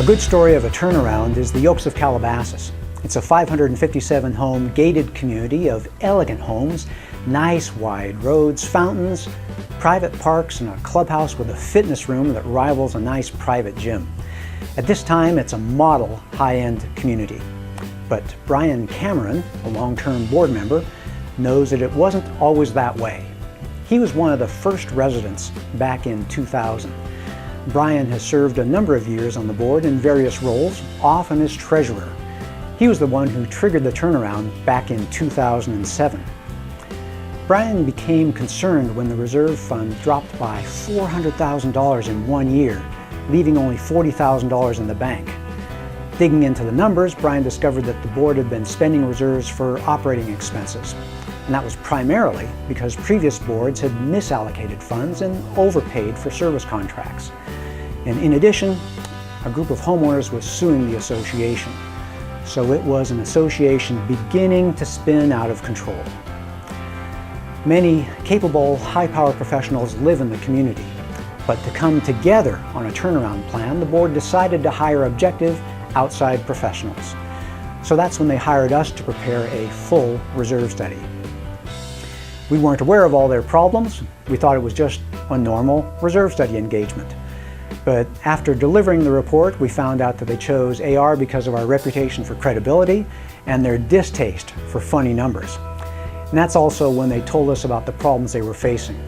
good story of a turnaround is the Oaks of Calabasas. It's a 557-home gated community of elegant homes, nice wide roads, fountains, private parks, and a clubhouse with a fitness room that rivals a nice private gym. At this time, it's a model high-end community. But Brian Cameron, a long-term board member, knows that it wasn't always that way. He was one of the first residents back in 2000. Brian has served a number of years on the board in various roles, often as treasurer. He was the one who triggered the turnaround back in 2007. Brian became concerned when the reserve fund dropped by $400,000 in 1 year, leaving only $40,000 in the bank. Digging into the numbers, Brian discovered that the board had been spending reserves for operating expenses. And that was primarily because previous boards had misallocated funds and overpaid for service contracts. And in addition, a group of homeowners was suing the association. So it was an association beginning to spin out of control. Many capable, high-power professionals live in the community, but to come together on a turnaround plan, the board decided to hire objective, outside professionals. So that's when they hired us to prepare a full reserve study. We weren't aware of all their problems. We thought it was just a normal reserve study engagement. But after delivering the report, we found out that they chose AR because of our reputation for credibility and their distaste for funny numbers. And that's also when they told us about the problems they were facing.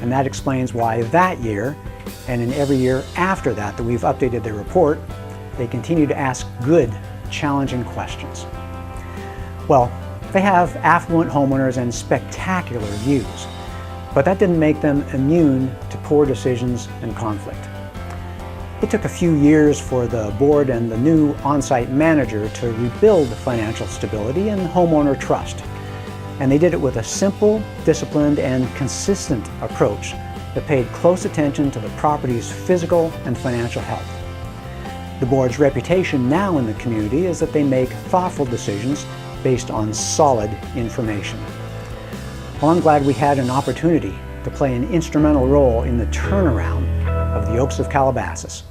And that explains why that year, and in every year after that we've updated their report, they continue to ask good, challenging questions. Well, they have affluent homeowners and spectacular views, but that didn't make them immune to poor decisions and conflict. It took a few years for the board and the new on-site manager to rebuild financial stability and homeowner trust. And they did it with a simple, disciplined, and consistent approach that paid close attention to the property's physical and financial health. The board's reputation now in the community is that they make thoughtful decisions based on solid information. Well, I'm glad we had an opportunity to play an instrumental role in the turnaround of the Oaks of Calabasas.